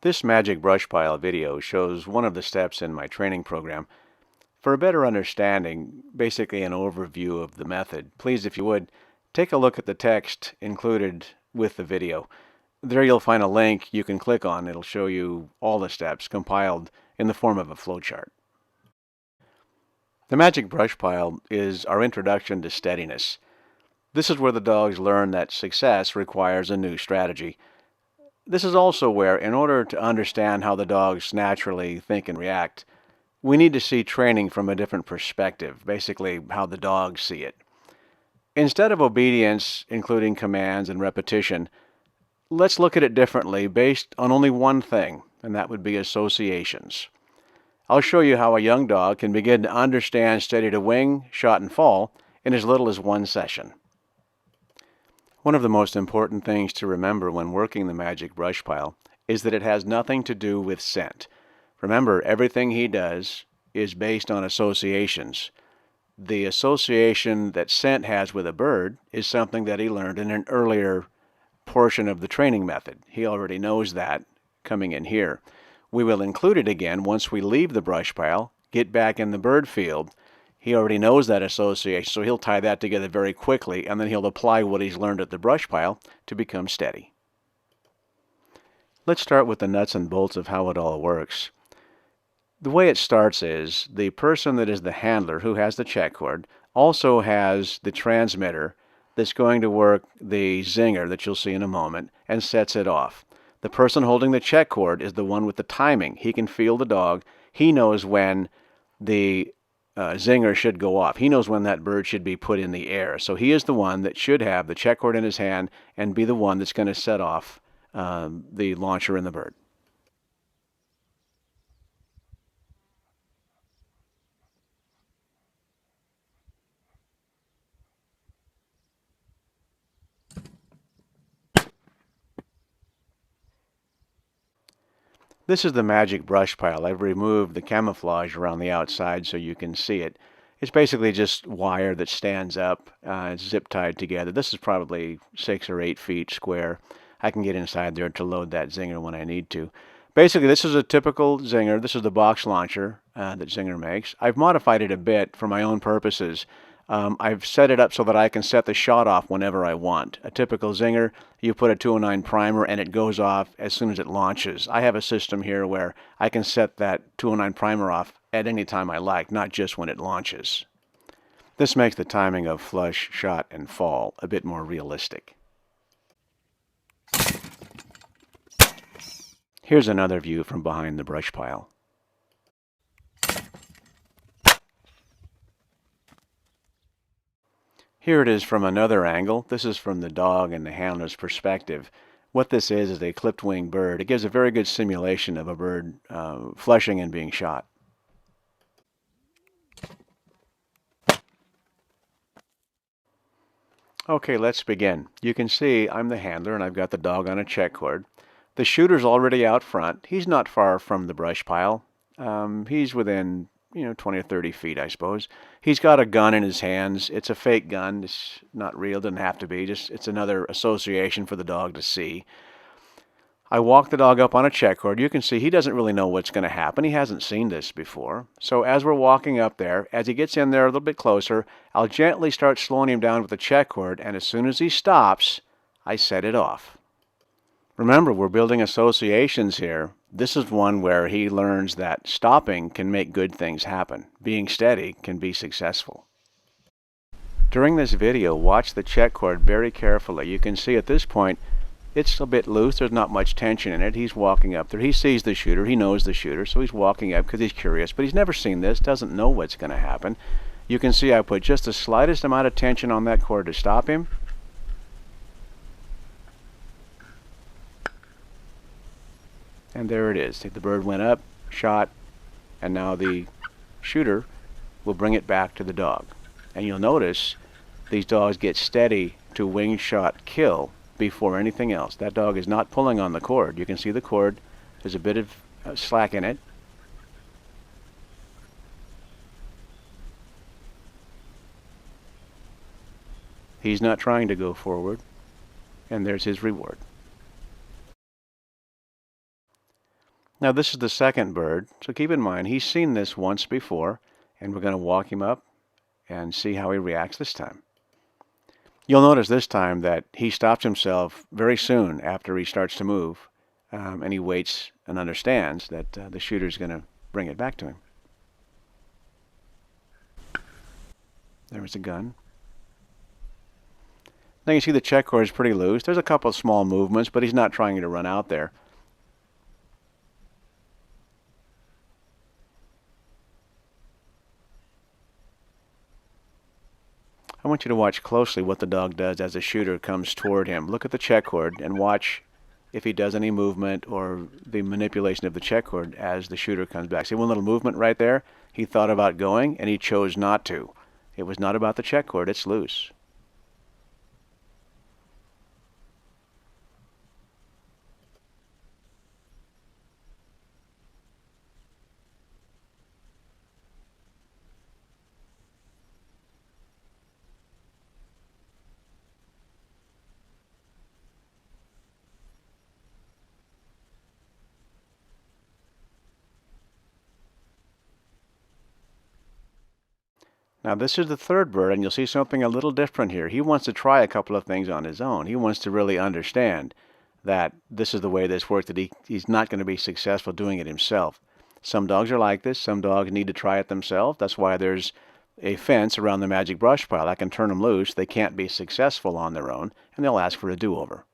This magic brush pile video shows one of the steps in my training program. For a better understanding, basically an overview of the method, please, if you would, take a look at the text included with the video. There you'll find a link you can click on. It'll show you all the steps compiled in the form of a flowchart. The magic brush pile is our introduction to steadiness. This is where the dogs learn that success requires a new strategy. This is also where, in order to understand how the dogs naturally think and react, we need to see training from a different perspective, basically how the dogs see it. Instead of obedience, including commands and repetition, let's look at it differently based on only one thing, and that would be associations. I'll show you how a young dog can begin to understand steady to wing, shot, and fall in as little as one session. One of the most important things to remember when working the magic brush pile is that it has nothing to do with scent. Remember, everything he does is based on associations. The association that scent has with a bird is something that he learned in an earlier portion of the training method. He already knows that coming in here. We will include it again once we leave the brush pile, get back in the bird field. He already knows that association, so he'll tie that together very quickly, and then he'll apply what he's learned at the brush pile to become steady. Let's start with the nuts and bolts of how it all works. The way it starts is the person that is the handler, who has the check cord, also has the transmitter that's going to work the zinger that you'll see in a moment and sets it off. The person holding the check cord is the one with the timing. He can feel the dog. He knows when the zinger should go off. He knows when that bird should be put in the air. So he is the one that should have the check cord in his hand and be the one that's going to set off the launcher and the bird. This is the magic brush pile. I've removed the camouflage around the outside so you can see it. It's basically just wire that stands up. It's zip tied together. This is probably 6 or 8 feet square. I can get inside there to load that zinger when I need to. Basically, this is a typical zinger. This is the box launcher that Zinger makes. I've modified it a bit for my own purposes. I've set it up so that I can set the shot off whenever I want. A typical zinger, you put a 209 primer and it goes off as soon as it launches. I have a system here where I can set that 209 primer off at any time I like, not just when it launches. This makes the timing of flush, shot, and fall a bit more realistic. Here's another view from behind the brush pile. Here it is from another angle. This is from the dog and the handler's perspective. What this is a clipped wing bird. It gives a very good simulation of a bird flushing and being shot. Okay, let's begin. You can see I'm the handler and I've got the dog on a check cord. The shooter's already out front. He's not far from the brush pile. He's within 20 or 30 feet, I suppose. He's got a gun in his hands. It's a fake gun. It's not real. Doesn't have to be. It's another association for the dog to see. I walk the dog up on a check cord. You can see he doesn't really know what's going to happen. He hasn't seen this before. So as we're walking up there, as he gets in there a little bit closer, I'll gently start slowing him down with the check cord, and as soon as he stops, I set it off. Remember, we're building associations here. This is one where he learns that stopping can make good things happen. Being steady can be successful. During this video, watch the check cord very carefully. You can see at this point, it's a bit loose. There's not much tension in it. He's walking up there. He sees the shooter. He knows the shooter, so he's walking up because he's curious. But he's never seen this, doesn't know what's going to happen. You can see I put just the slightest amount of tension on that cord to stop him. And there it is. The bird went up, shot, and now the shooter will bring it back to the dog. And you'll notice these dogs get steady to wing, shot, kill before anything else. That dog is not pulling on the cord. You can see the cord. There's a bit of slack in it. He's not trying to go forward. And there's his reward. Now this is the second bird, so keep in mind he's seen this once before, and we're going to walk him up and see how he reacts this time. You'll notice this time that he stops himself very soon after he starts to move, and he waits and understands that the shooter's going to bring it back to him. There's the gun. Now you see the check cord is pretty loose. There's a couple of small movements, but he's not trying to run out there. I want you to watch closely what the dog does as the shooter comes toward him. Look at the check cord and watch if he does any movement or the manipulation of the check cord as the shooter comes back. See one little movement right there? He thought about going and he chose not to. It was not about the check cord, it's loose. Now this is the third bird, and you'll see something a little different here. He wants to try a couple of things on his own. He wants to really understand that this is the way this works, that he's not going to be successful doing it himself. Some dogs are like this. Some dogs need to try it themselves. That's why there's a fence around the magic brush pile. I can turn them loose. They can't be successful on their own, and they'll ask for a do-over.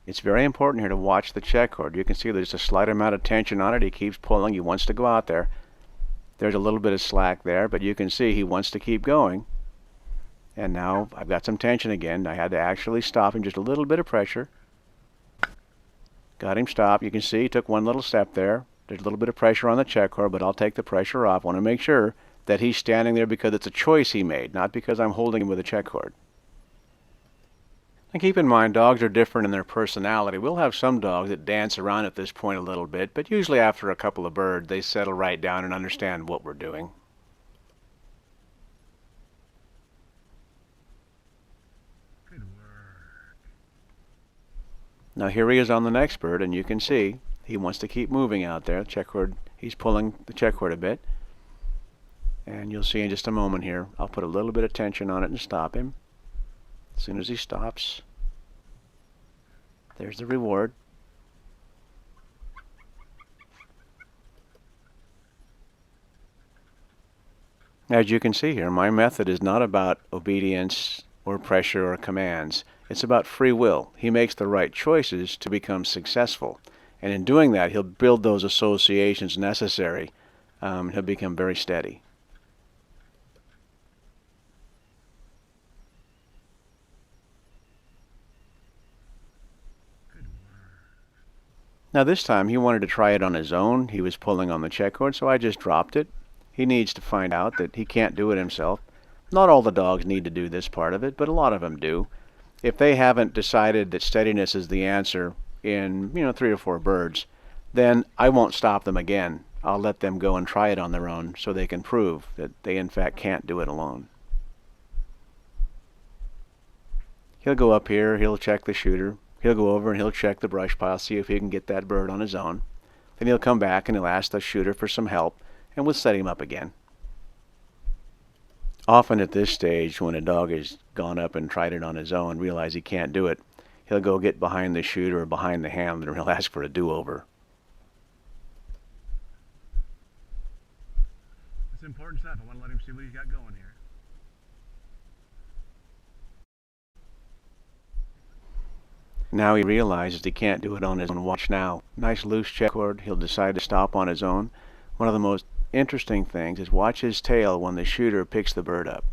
It's very important here to watch the check cord. You can see there's a slight amount of tension on it. He keeps pulling. He wants to go out there. There's a little bit of slack there, but you can see he wants to keep going. And now I've got some tension again. I had to actually stop him, just a little bit of pressure. Got him stopped. You can see he took one little step there. There's a little bit of pressure on the check cord, but I'll take the pressure off. I want to make sure that he's standing there because it's a choice he made, not because I'm holding him with a check cord. And keep in mind, dogs are different in their personality. We'll have some dogs that dance around at this point a little bit, but usually after a couple of birds, they settle right down and understand what we're doing. Good work. Now here he is on the next bird, and you can see he wants to keep moving out there. Check cord, he's pulling the check cord a bit. And you'll see in just a moment here, I'll put a little bit of tension on it and stop him. As soon as he stops, there's the reward. As you can see here, my method is not about obedience or pressure or commands. It's about free will. He makes the right choices to become successful. And in doing that, he'll build those associations necessary. He'll become very steady. Now this time he wanted to try it on his own. He was pulling on the check cord, so I just dropped it. He needs to find out that he can't do it himself. Not all the dogs need to do this part of it, but a lot of them do. If they haven't decided that steadiness is the answer in 3 or 4 birds, then I won't stop them again. I'll let them go and try it on their own so they can prove that they in fact can't do it alone. He'll go up here, he'll check the shooter. He'll go over and he'll check the brush pile, see if he can get that bird on his own. Then he'll come back and he'll ask the shooter for some help, and we'll set him up again. Often at this stage, when a dog has gone up and tried it on his own, realize he can't do it, he'll go get behind the shooter or behind the handler and he'll ask for a do-over. It's important stuff. I want to let him see what he's got going here. Now he realizes he can't do it on his own. Watch now. Nice loose check cord. He'll decide to stop on his own. One of the most interesting things is watch his tail when the shooter picks the bird up.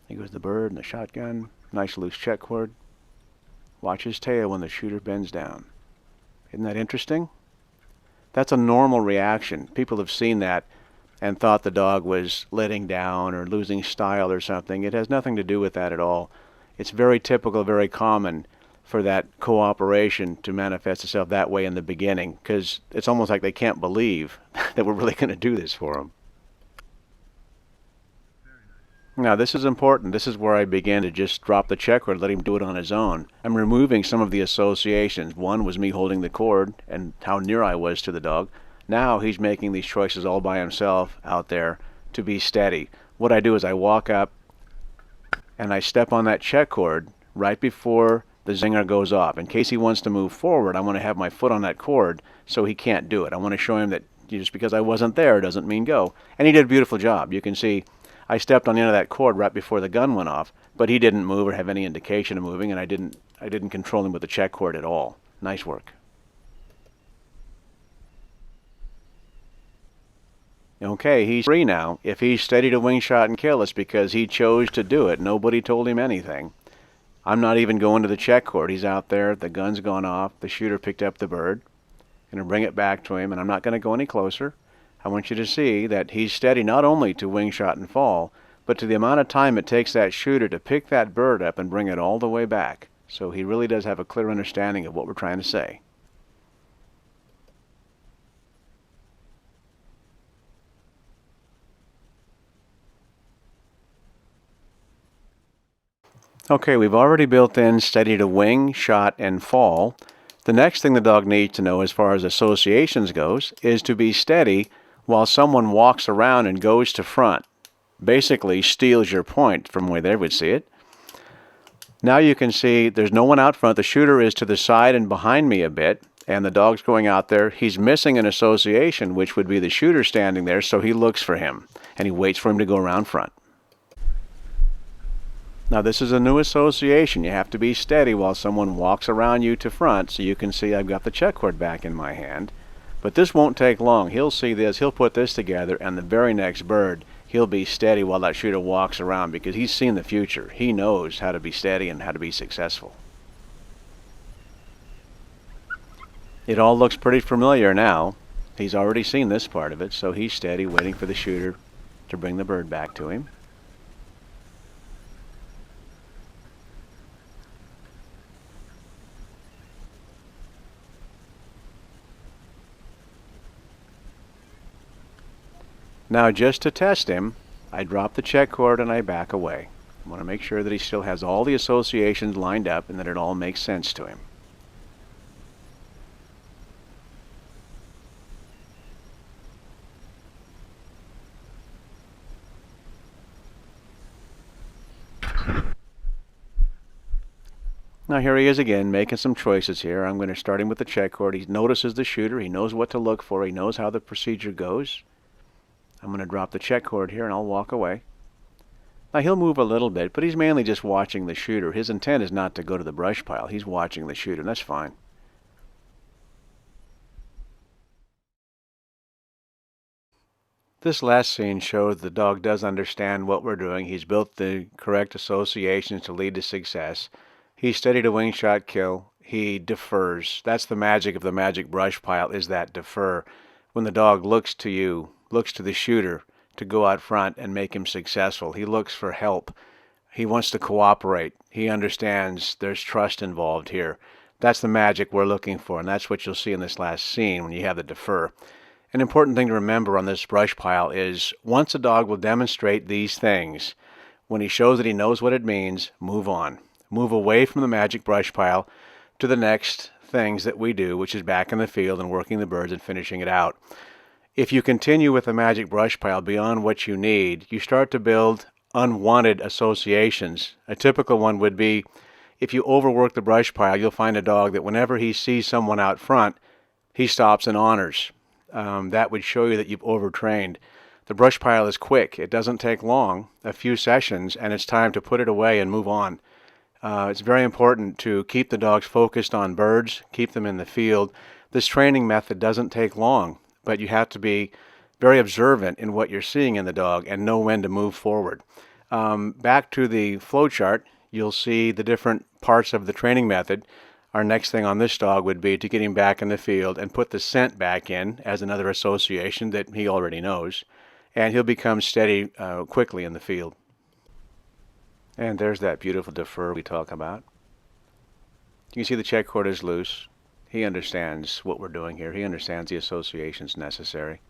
Here goes the bird and the shotgun. Nice loose check cord. Watch his tail when the shooter bends down. Isn't that interesting? That's a normal reaction. People have seen that and thought the dog was letting down or losing style or something. It has nothing to do with that at all. It's very typical, very common for that cooperation to manifest itself that way in the beginning, because it's almost like they can't believe that we're really going to do this for them. Now this is important. This is where I began to just drop the check cord, let him do it on his own. I'm removing some of the associations. One was me holding the cord and how near I was to the dog. Now he's making these choices all by himself out there to be steady. What I do is I walk up and I step on that check cord right before the zinger goes off. In case he wants to move forward, I want to have my foot on that cord so he can't do it. I want to show him that just because I wasn't there doesn't mean go. And he did a beautiful job. You can see I stepped on the end of that cord right before the gun went off, but he didn't move or have any indication of moving, and I didn't control him with the check cord at all. Nice work. Okay, he's free now. If he's steady to wing shot and kill, it's because he chose to do it. Nobody told him anything. I'm not even going to the check cord. He's out there, the gun's gone off, the shooter picked up the bird. I'm going to bring it back to him, and I'm not going to go any closer. I want you to see that he's steady not only to wing shot and fall, but to the amount of time it takes that shooter to pick that bird up and bring it all the way back. So he really does have a clear understanding of what we're trying to say. Okay, we've already built in steady to wing, shot, and fall. The next thing the dog needs to know as far as associations goes is to be steady while someone walks around and goes to front. Basically steals your point from the way they would see it. Now you can see there's no one out front. The shooter is to the side and behind me a bit, and the dog's going out there. He's missing an association, which would be the shooter standing there, so he looks for him, and he waits for him to go around front. Now this is a new association. You have to be steady while someone walks around you to front, so you can see I've got the check cord back in my hand. But this won't take long. He'll see this, he'll put this together, and the very next bird, he'll be steady while that shooter walks around because he's seen the future. He knows how to be steady and how to be successful. It all looks pretty familiar now. He's already seen this part of it, so he's steady, waiting for the shooter to bring the bird back to him. Now just to test him, I drop the check cord and I back away. I want to make sure that he still has all the associations lined up and that it all makes sense to him. Now here he is again, making some choices here. I'm going to start him with the check cord. He notices the shooter. He knows what to look for. He knows how the procedure goes. I'm going to drop the check cord here and I'll walk away. Now he'll move a little bit, but he's mainly just watching the shooter. His intent is not to go to the brush pile. He's watching the shooter, and that's fine. This last scene shows the dog does understand what we're doing. He's built the correct associations to lead to success. He's steady to wing shot kill. He defers. That's the magic of the magic brush pile, is that defer. When the dog looks to you, looks to the shooter to go out front and make him successful. He looks for help. He wants to cooperate. He understands there's trust involved here. That's the magic we're looking for, and that's what you'll see in this last scene when you have the defer. An important thing to remember on this brush pile is once a dog will demonstrate these things, when he shows that he knows what it means, move on. Move away from the magic brush pile to the next things that we do, which is back in the field and working the birds and finishing it out. If you continue with the magic brush pile beyond what you need, you start to build unwanted associations. A typical one would be if you overwork the brush pile, you'll find a dog that whenever he sees someone out front, he stops and honors. That would show you that you've overtrained. The brush pile is quick. It doesn't take long, a few sessions, and it's time to put it away and move on. It's very important to keep the dogs focused on birds, keep them in the field. This training method doesn't take long, but you have to be very observant in what you're seeing in the dog and know when to move forward. Back to the flow chart, you'll see the different parts of the training method. Our next thing on this dog would be to get him back in the field and put the scent back in as another association that he already knows, and he'll become steady quickly in the field. And there's that beautiful defer we talk about. You can see the check cord is loose. He understands what we're doing here. He understands the associations necessary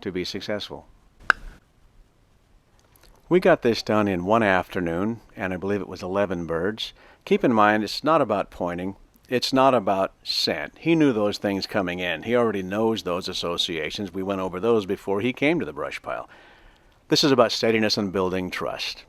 to be successful. We got this done in one afternoon, and I believe it was 11 birds. Keep in mind, it's not about pointing. It's not about scent. He knew those things coming in. He already knows those associations. We went over those before he came to the brush pile. This is about steadiness and building trust.